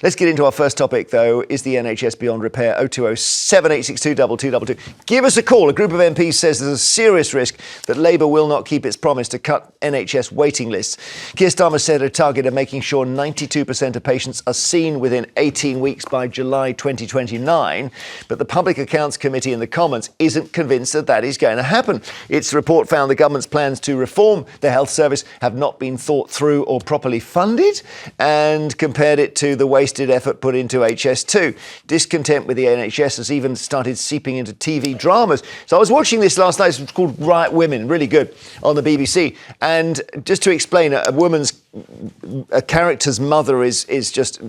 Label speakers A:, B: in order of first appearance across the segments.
A: Let's get into our first topic, though. Is the NHS beyond repair? 0207 862 2222. Give us a call. A group of MPs says there's a serious risk that Labour will not keep its promise to cut NHS waiting lists. Keir Starmer set a target of making sure 92% of patients are seen within 18 weeks by July 2029. But the Public Accounts Committee in the Commons isn't convinced that that is going to happen. Its report found the government's plans to reform the health service have not been thought through or properly funded, and compared it to the wasted effort put into HS2. Discontent with the NHS has even started seeping into TV dramas. So I was watching this last night. It's called Right Women, really good, on the BBC. And just to explain, a character's mother is just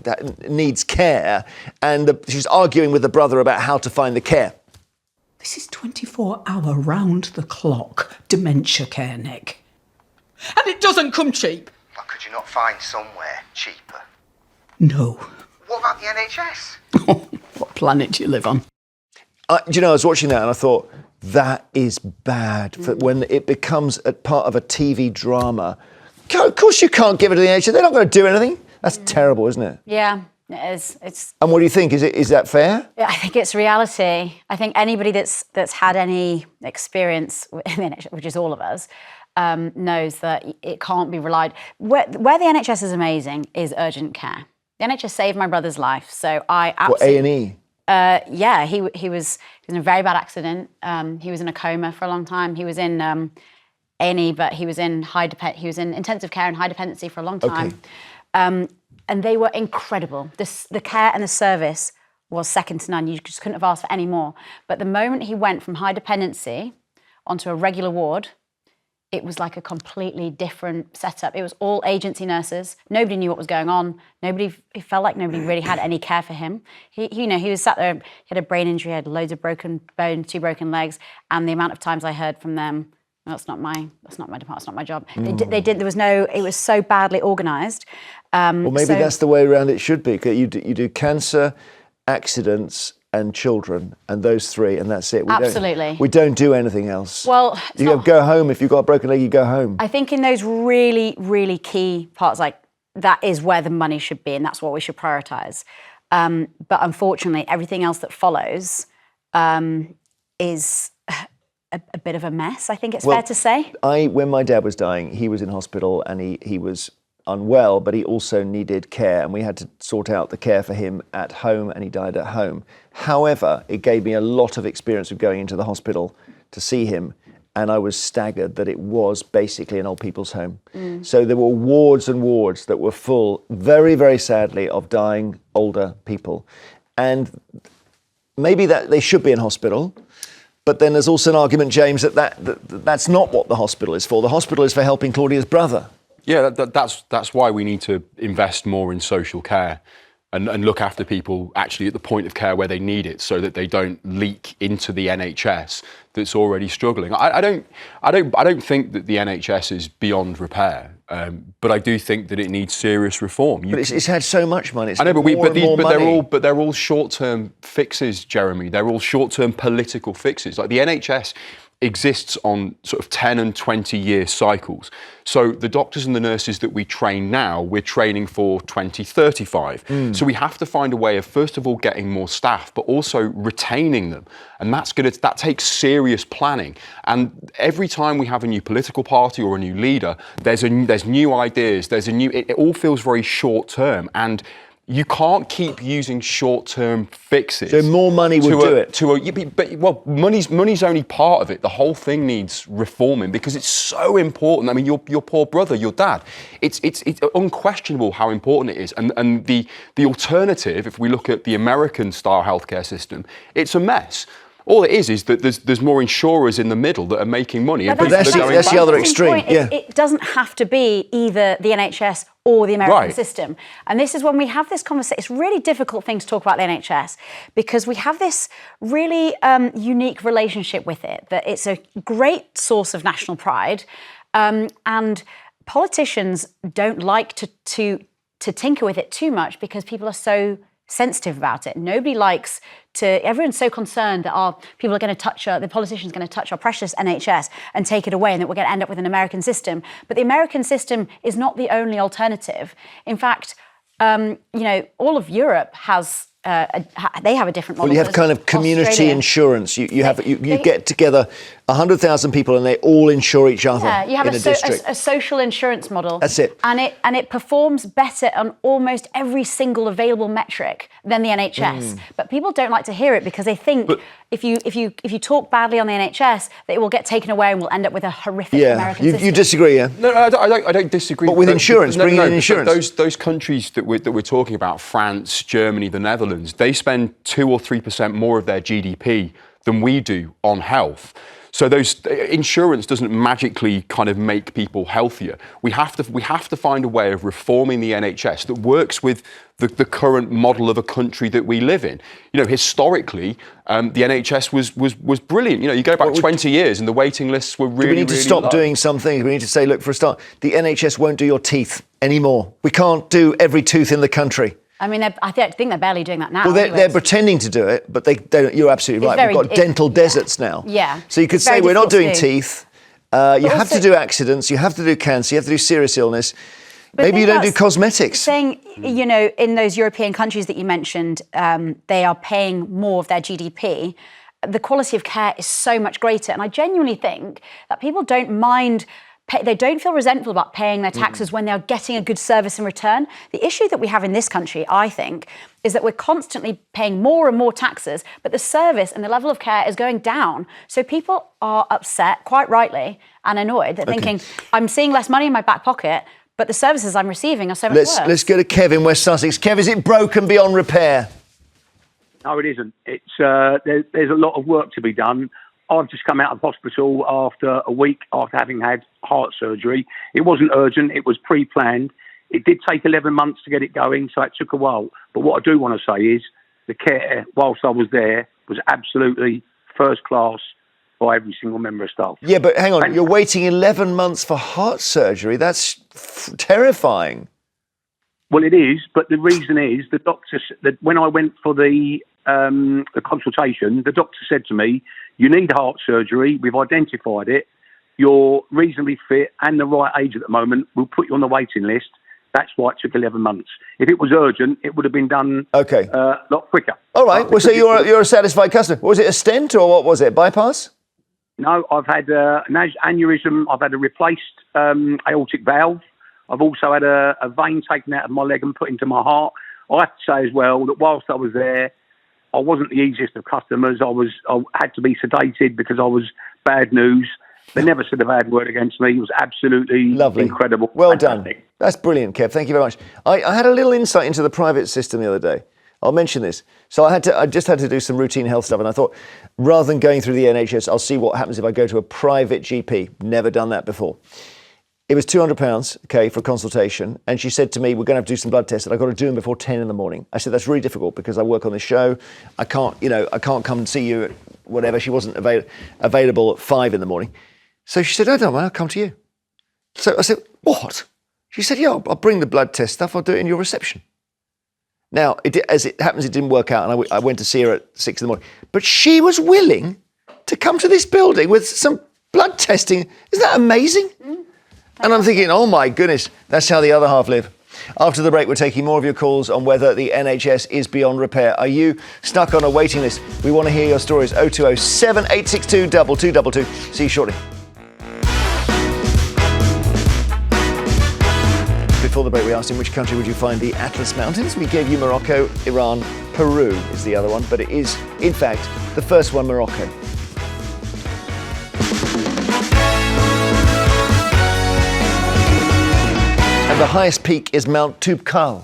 A: needs care, and she's arguing with the brother about how to find the care.
B: This is 24-hour round-the-clock dementia care, Nick. And it doesn't come cheap.
C: But could you not find somewhere cheaper?
B: No.
C: What about the NHS?
B: What planet do you live on?
A: I was watching that and I thought, that is bad. For when it becomes a part of a TV drama. Of course you can't give it to the NHS. They're not going to do anything. That's terrible, isn't it?
D: Yeah, it is.
A: And what do you think? Is that fair?
D: Yeah, I think it's reality. I think anybody that's had any experience in the NHS, which is all of us, knows that it can't be relied. Where the NHS is amazing is urgent care. The NHS saved my brother's life, so I absolutely...
A: A&E?
D: Yeah, he was in a very bad accident. He was in a coma for a long time. He was in A&E, but he was in intensive care and high dependency for a long time.
A: Okay.
D: And they were incredible. The care and the service was second to none. You just couldn't have asked for any more. But the moment he went from high dependency onto a regular ward, it was like a completely different setup. It was all agency nurses. Nobody knew what was going on. It felt like nobody really had any care for him. He was sat there, he had a brain injury, had loads of broken bones, 2 broken legs, and the amount of times I heard from them, that's not my department, it's not my job. It was so badly organised.
A: Well, maybe that's the way around it should be. You do cancer, accidents, and children, and those 3, and that's it. We don't do anything else.
D: Well,
A: you go home. If you've got a broken leg, you go home.
D: I think in those really, really key parts, like that is where the money should be, and that's what we should prioritise. But unfortunately, everything else that follows is a bit of a mess, I think it's fair to say.
A: When my dad was dying, he was in hospital and he was unwell, but he also needed care, and we had to sort out the care for him at home, and he died at home. However, it gave me a lot of experience of going into the hospital to see him, and I was staggered that it was basically an old people's home. So there were wards and wards that were full, very, very sadly, of dying older people. And maybe that they should be in hospital, but then there's also an argument, James, that's not what the hospital is for. The hospital is for helping Claudia's brother.
E: Yeah, that's why we need to invest more in social care and look after people actually at the point of care where they need it, so that they don't leak into the NHS that's already struggling. I don't think that the NHS is beyond repair, but I do think that it needs serious reform.
A: But it's had so much money.
E: I know, but they're all short-term fixes, Jeremy. They're all short-term political fixes. Like the NHS exists on sort of 10 and 20-year cycles. So the doctors and the nurses that we train now, we're training for 2035. So we have to find a way of, first of all, getting more staff, but also retaining them. And that takes serious planning. And every time we have a new political party or a new leader, there's new ideas, it all feels very short-term. And you can't keep using short-term fixes.
A: So more money would do it.
E: Money's only part of it. The whole thing needs reforming because it's so important. I mean, your poor brother, your dad. It's unquestionable how important it is. And the alternative, if we look at the American-style healthcare system, it's a mess. All it is that there's more insurers in the middle that are making money.
A: But that's the other extreme.
D: It doesn't have to be either the NHS or the American system. And this is when we have this conversation. It's a really difficult thing to talk about the NHS because we have this really unique relationship with it, that it's a great source of national pride. And politicians don't like to tinker with it too much because people are so sensitive about it. Nobody likes everyone's so concerned that people are going to the politicians are going to touch our precious NHS and take it away, and that we're going to end up with an American system. But the American system is not the only alternative. In fact, all of Europe has. They have a different model.
A: Well, you have kind of community
D: Australia.
A: Insurance. You get together 100,000 people and they all insure each other.
D: Yeah, you have
A: in a district.
D: a social insurance model.
A: That's it.
D: And it performs better on almost every single available metric than the NHS. But people don't like to hear it because they think if you talk badly on the NHS, that it will get taken away and we'll end up with a horrific American system.
A: You disagree, yeah?
E: No, I don't disagree.
A: But with insurance, bringing in insurance.
E: Those countries that we're talking about, France, Germany, the Netherlands, they spend 2 or 3% more of their GDP than we do on health. So insurance doesn't magically kind of make people healthier. We have to find a way of reforming the NHS that works with the current model of a country that we live in. Historically, the NHS was brilliant. You go back 20 years and the waiting lists were really.
A: We need to stop doing some things. We need to say, look, for a start, the NHS won't do your teeth anymore. We can't do every tooth in the country.
D: I mean, I think they're barely doing that now.
A: Well, they're pretending to do it, but they don't. You're absolutely right. We've got dental deserts now.
D: Yeah.
A: So you could say we're not doing teeth. You have to do accidents. You have to do cancer. You have to do serious illness. Maybe you don't do cosmetics.
D: Saying, in those European countries that you mentioned, they are paying more of their GDP. The quality of care is so much greater. And I genuinely think that people don't mind. They don't feel resentful about paying their taxes when they're getting a good service in return. The issue that we have in this country, I think, is that we're constantly paying more and more taxes, but the service and the level of care is going down. So people are upset, quite rightly, and annoyed. They're thinking, I'm seeing less money in my back pocket, but the services I'm receiving are so much worse.
A: Let's go to Kev in West Sussex. Kev, is it broken beyond repair?
F: No, it isn't. It's there's a lot of work to be done. I've just come out of hospital after a week after having had heart surgery. It wasn't urgent. It was pre-planned. It did take 11 months to get it going, so it took a while. But what I do want to say is the care whilst I was there was absolutely first class by every single member of staff.
A: Yeah, but hang on. You're waiting 11 months for heart surgery. That's terrifying.
F: Well, it is, but the reason is the doctor, when I went for the consultation, the doctor said to me, you need heart surgery, we've identified it, you're reasonably fit and the right age at the moment, we'll put you on the waiting list. That's why it took 11 months. If it was urgent, it would have been done a lot quicker.
A: All right, well, so you're a satisfied customer. Was it a stent or what was it, bypass?
F: No, I've had an aneurysm, I've had a replaced aortic valve, I've also had a vein taken out of my leg and put into my heart. I have to say as well that whilst I was there, I wasn't the easiest of customers. I had to be sedated because I was bad news. They never said a bad word against me. It was absolutely lovely, incredible.
A: Well
F: fantastic.
A: Done. That's brilliant, Kev. Thank you very much. I had a little insight into the private system the other day. I'll mention this. So I just had to do some routine health stuff, and I thought, rather than going through the NHS, I'll see what happens if I go to a private GP. Never done that before. It was £200, okay, for a consultation. And she said to me, we're going to have to do some blood tests and I've got to do them before 10 in the morning. I said, that's really difficult because I work on this show. I can't come and see you at whatever. She wasn't available at 5 in the morning. So she said, oh, don't mind, I'll come to you. So I said, what? She said, yeah, I'll bring the blood test stuff. I'll do it in your reception. Now, as it happens, it didn't work out. And I went to see her at 6 in the morning. But she was willing to come to this building with some blood testing. Isn't that amazing? And I'm thinking, oh my goodness, that's how the other half live. After the break, we're taking more of your calls on whether the NHS is beyond repair. Are you stuck on a waiting list? We want to hear your stories. 020 7862 2222. See you shortly. Before the break, we asked in which country would you find the Atlas Mountains? We gave you Morocco, Iran, Peru is the other one, but it is, in fact, the first one, Morocco. And the highest peak is Mount Toubkal.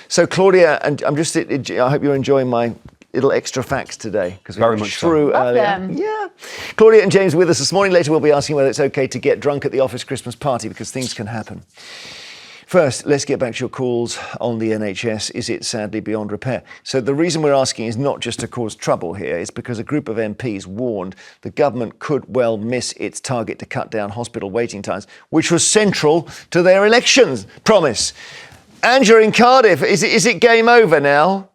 A: So Claudia, and I hope you're enjoying my little extra facts today because we went through earlier. Yeah. Claudia and James with us this morning. Later we'll be asking whether it's okay to get drunk at the office Christmas party because things can happen. First, let's get back to your calls on the NHS. Is it sadly beyond repair? So the reason we're asking is not just to cause trouble here. It's because a group of MPs warned the government could well miss its target to cut down hospital waiting times, which was central to their elections promise. Andrew in Cardiff, is it game over now?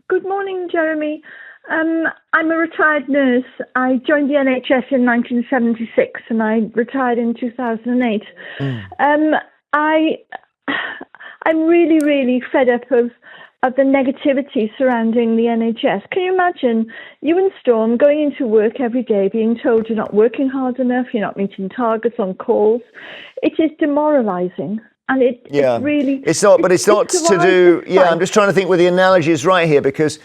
G: Good morning, Jeremy. I'm a retired nurse. I joined the NHS in 1976 and I retired in 2008. I I'm really, really fed up of the negativity surrounding the NHS. Can you imagine you and Storm going into work every day being told you're not working hard enough, you're not meeting targets on calls? It is demoralising. And it's really...
A: It's not, but it's not to do... Yeah, I'm just trying to think where the analogy is right here, because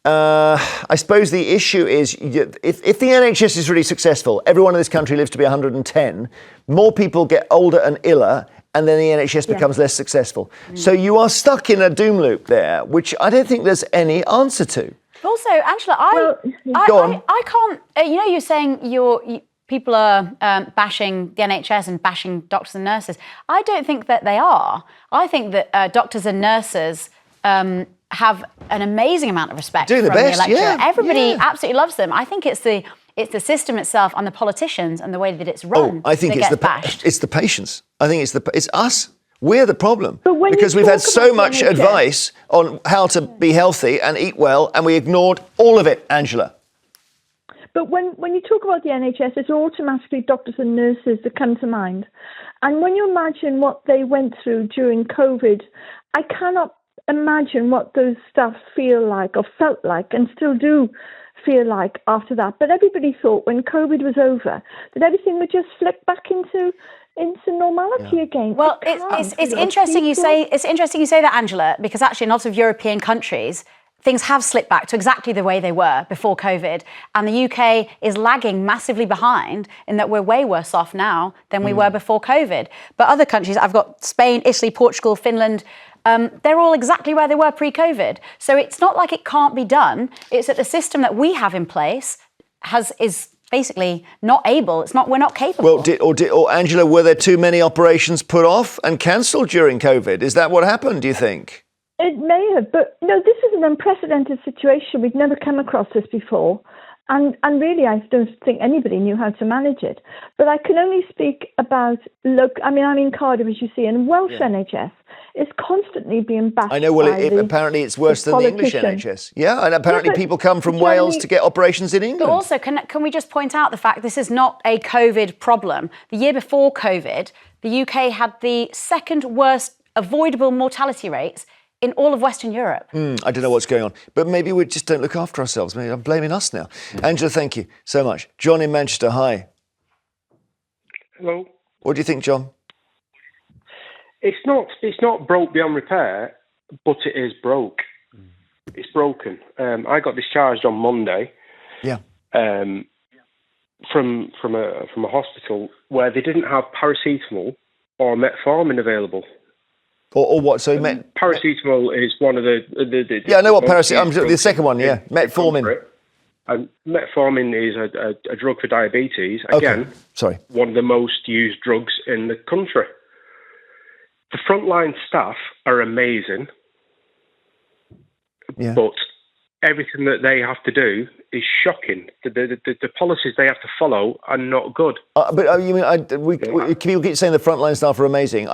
A: I suppose the issue is if the NHS is really successful, everyone in this country lives to be 110, more people get older and iller, and then the NHS becomes less successful. So you are stuck in a doom loop there, which I don't think there's any answer to.
D: Also, Angela, I can't... you're saying people are bashing the NHS and bashing doctors and nurses. I don't think that they are. I think that doctors and nurses have an amazing amount of respect from the electorate. Everybody absolutely loves them. I think it's the system itself and the politicians and the way that it's run.
A: I think it's the patients. I think it's us. We're the problem because we've had so much advice on how to be healthy and eat well, and we ignored all of it, Angela.
G: But when you talk about the NHS, it's automatically doctors and nurses that come to mind. And when you imagine what they went through during COVID, I cannot imagine what those staff feel like or felt like and still do feel like after that. But everybody thought when COVID was over that everything would just flip back into normality again.
D: Well, it's interesting you say that, Angela, because actually in lots of European countries, things have slipped back to exactly the way they were before COVID. And the UK is lagging massively behind in that we're way worse off now than we were before COVID. But other countries, I've got Spain, Italy, Portugal, Finland, they're all exactly where they were pre-COVID. So it's not like it can't be done. It's that the system that we have in place is basically not able. We're not capable.
A: Well, or Angela, were there too many operations put off and cancelled during COVID? Is that what happened, do you think?
G: It may have, but this is an unprecedented situation. We've never come across this before. And really, I don't think anybody knew how to manage it. But I can only speak about, I'm in Cardiff, as you see, and Welsh NHS is constantly being bashed.
A: I know, apparently it's worse than the English NHS. Yeah, and apparently people come from Wales to get operations in England.
D: But also, can we just point out the fact this is not a COVID problem? The year before COVID, the UK had the second worst avoidable mortality rates in all of Western Europe.
A: I don't know what's going on, but maybe we just don't look after ourselves. Maybe I'm blaming us now. Angela, thank you so much. John in Manchester, hi.
H: Hello.
A: What do you think, John?
H: It's not broke beyond repair, but it is broke. It's broken. I got discharged on Monday.
A: Yeah.
H: From a hospital where they didn't have paracetamol or metformin available.
A: Or what? So
H: paracetamol is one of the
A: I know what paracetamol. The second one, metformin.
H: And metformin is a drug for diabetes. Again, one of the most used drugs in the country. The frontline staff are amazing, but everything that they have to do is shocking. The policies they have to follow are not good.
A: But you mean people keep saying the frontline staff are amazing?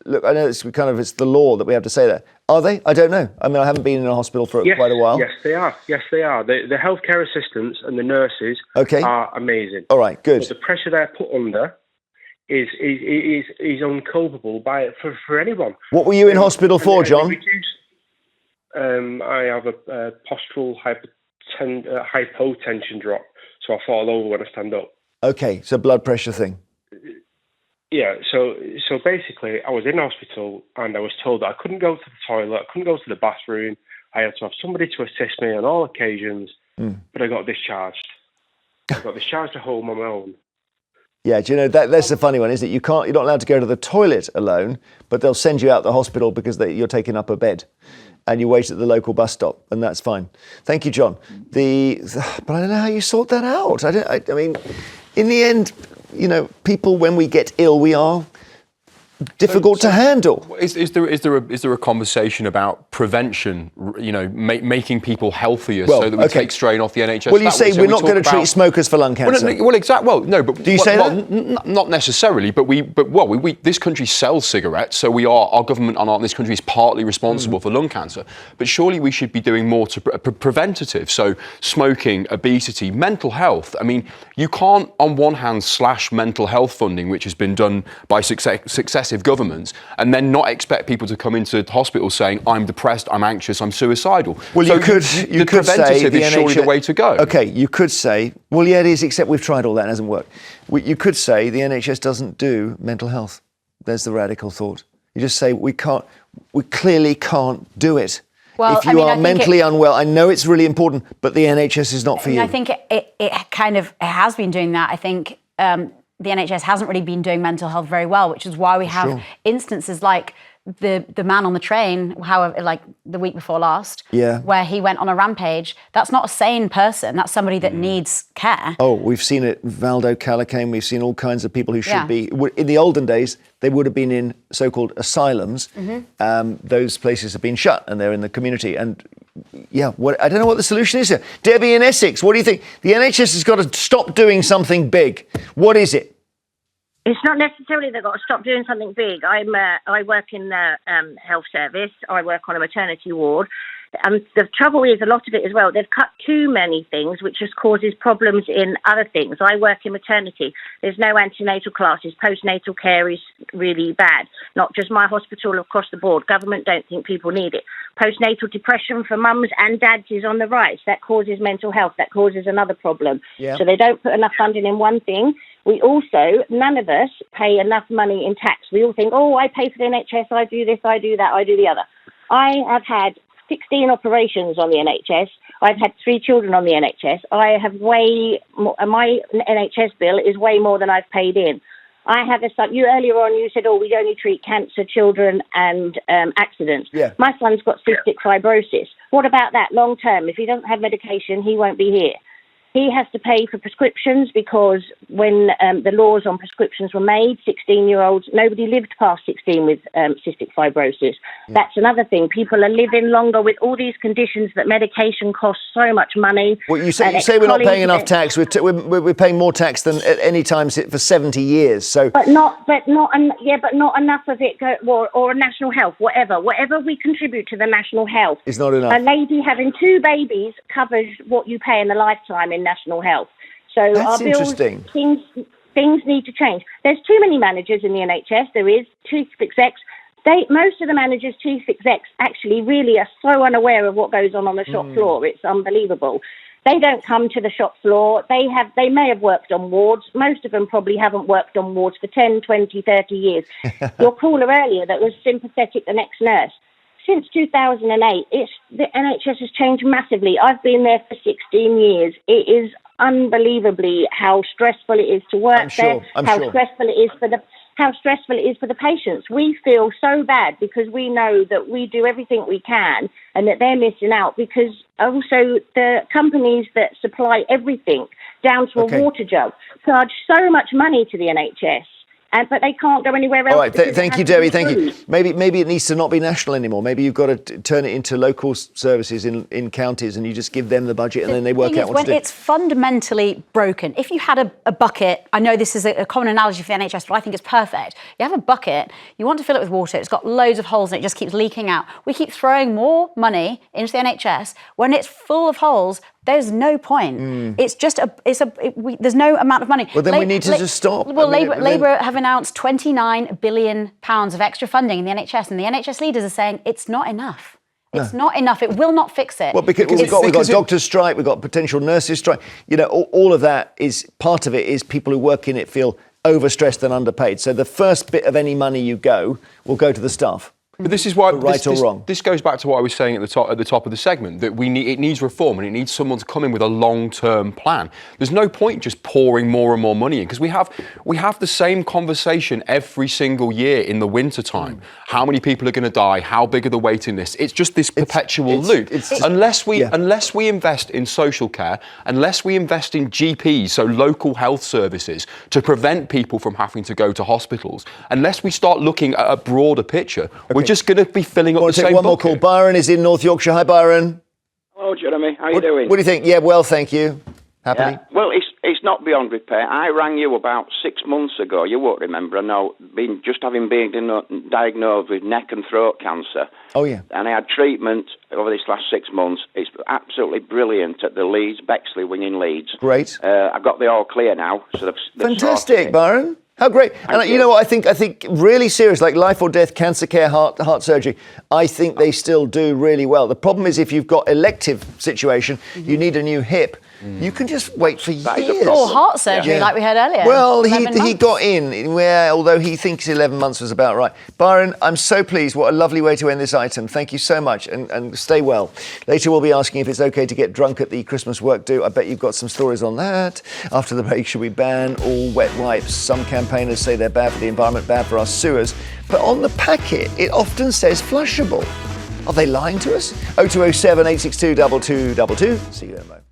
A: Look, I know it's the law that we have to say that. Are they? I don't know. I mean, I haven't been in a hospital for quite a while.
H: Yes, they are. The healthcare assistants and the nurses are amazing.
A: All right, good.
H: But the pressure they're put under is unculpable for anyone.
A: What were you in hospital for, John?
H: I have a postural hypotension drop, so I fall over when I stand up.
A: Okay, so blood pressure thing.
H: Yeah, so basically I was in hospital and I was told that I couldn't go to the toilet, I couldn't go to the bathroom, I had to have somebody to assist me on all occasions, but I got discharged. I got discharged at home on my own.
A: Yeah, do you know, that's the funny one, isn't it? You're not allowed to go to the toilet alone, but they'll send you out the hospital because you're taking up a bed and you wait at the local bus stop, and that's fine. Thank you, John. But I don't know how you sort that out. I mean, in the end, people, when we get ill, we are difficult to handle.
E: Is there a conversation about prevention? Making people healthier so that we take strain off the NHS.
A: Well, you say we're not going to treat smokers for lung cancer.
E: But
A: do you say that?
E: Not necessarily. But this country sells cigarettes, so our government and this country is partly responsible for lung cancer. But surely we should be doing more to preventative. So smoking, obesity, mental health. I mean, you can't on one hand slash mental health funding, which has been done by successive successive governments and then not expect people to come into hospital saying, I'm depressed, I'm anxious, I'm suicidal.
A: Well,
E: so
A: you could
E: the
A: say
E: preventative
A: the
E: is surely the way to go.
A: Okay, you could say, well, yeah, it is, except we've tried all that and it hasn't worked. You could say the NHS doesn't do mental health. There's the radical thought. You just say we clearly can't do it.
D: Well,
A: if you are mentally unwell, I know it's really important, but the NHS is not for you.
D: I think it has been doing that. I think the NHS hasn't really been doing mental health very well, which is why we have instances like the man on the train, however, like the week before last, where he went on a rampage. That's not a sane person. That's somebody that needs care.
A: Oh, we've seen it. Valdo Calacane, we've seen all kinds of people who should be. In the olden days, they would have been in so-called asylums. Those places have been shut and they're in the community. And I don't know what the solution is here. Debbie in Essex, what do you think? The NHS has got to stop doing something big. What is it?
I: It's not necessarily they've got to stop doing something big. I work in the health service. I work on a maternity ward. And the trouble is, a lot of it as well, they've cut too many things, which just causes problems in other things. I work in maternity. There's no antenatal classes. Postnatal care is really bad. Not just my hospital, across the board. Government don't think people need it. Postnatal depression for mums and dads is on the rise. That causes mental health. That causes another problem. So they don't put enough funding in one thing. We also, none of us pay enough money in tax. We all think, I pay for the NHS, I do this, I do that, I do the other. I have had 16 operations on the NHS. I've had 3 children on the NHS. I have way more, my NHS bill is way more than I've paid in. I have a son. You earlier on, you said, we only treat cancer, children, and accidents. My son's got cystic fibrosis. What about that long term? If he doesn't have medication, he won't be here. He has to pay for prescriptions because when the laws on prescriptions were made, 16-year-olds, nobody lived past 16 with cystic fibrosis. That's another thing. People are living longer with all these conditions that medication costs so much money.
A: Well, you say we're not paying enough tax. We're paying more tax than at any time for 70 years. So,
I: but not enough of it. Or national health, whatever we contribute to the national health
A: is not enough.
I: A lady having 2 babies covers what you pay in a lifetime in national health. So
A: that's
I: our bills,
A: interesting.
I: Things need to change. There's too many managers in the NHS. There is chief execs. Most of the managers, chief execs, actually really are so unaware of what goes on the shop floor. It's unbelievable. They don't come to the shop floor. They may have worked on wards. Most of them probably haven't worked on wards for 10, 20, 30 years. Your caller earlier that was sympathetic, the next nurse. Since 2008, the NHS has changed massively. I've been there for 16 years. It is unbelievably how stressful it is to work there. How stressful it is for the patients. We feel so bad because we know that we do everything we can and that they're missing out because also the companies that supply everything down to a water jug charge so much money to the NHS. But they can't go anywhere else.
A: All right, thank you, Debbie. Thank you. Maybe it needs to not be national anymore. Maybe you've got to turn it into local services in counties, and you just give them the budget, and then they work out what to do.
D: It's fundamentally broken. If you had a bucket, I know this is a common analogy for the NHS, but I think it's perfect. You have a bucket, you want to fill it with water, it's got loads of holes and it just keeps leaking out. We keep throwing more money into the NHS when it's full of holes. There's no point. It's just there's no amount of money.
A: Well, then we need to just stop.
D: Well, Labour have announced £29 billion of extra funding in the NHS, and the NHS leaders are saying it's not enough. It's not enough. It will not fix it.
A: Well, because we've got doctors' strike, we've got potential nurses' strike. You know, all of that is part of it. Is people who work in it feel overstressed and underpaid. So the first bit of any money you will go to the staff.
E: But this is why
A: right or wrong.
E: This goes back to what I was saying at the top of the segment, that it needs reform and it needs someone to come in with a long-term plan. There's no point just pouring more and more money in because we have the same conversation every single year in the winter time. How many people are going to die? How big are the waiting lists? It's just this perpetual loop. Unless we invest in social care, unless we invest in GPs, so local health services, to prevent people from having to go to hospitals, unless we start looking at a broader picture, we're just going to be filling up the same bucket.
A: One more call. Byron is in North Yorkshire. Hi, Byron.
J: Hello, Jeremy. How are you doing?
A: What do you think? Yeah, well, thank you. Happily?
J: Yeah. Well, it's not beyond repair. I rang you about 6 months ago. You won't remember. I know, having been diagnosed with neck and throat cancer.
A: Oh, yeah.
J: And I had treatment over this last 6 months. It's absolutely brilliant at the Bexley wing in Leeds.
A: Great.
J: I've got the all clear now. So they've
A: fantastic, Byron. How great. And you know what, I think really serious, like life or death, cancer care, heart surgery, I think they still do really well. The problem is if you've got elective situation, you need a new hip, you can just wait for years.
D: Or heart surgery, like we heard earlier.
A: Well, he got in, although he thinks 11 months was about right. Byron, I'm so pleased. What a lovely way to end this item. Thank you so much, and stay well. Later we'll be asking if it's okay to get drunk at the Christmas work do. I bet you've got some stories on that. After the break, should we ban all wet wipes? Some campaigners say they're bad for the environment, bad for our sewers. But on the packet, it often says flushable. Are they lying to us? 0207 862 2222. See you in a moment.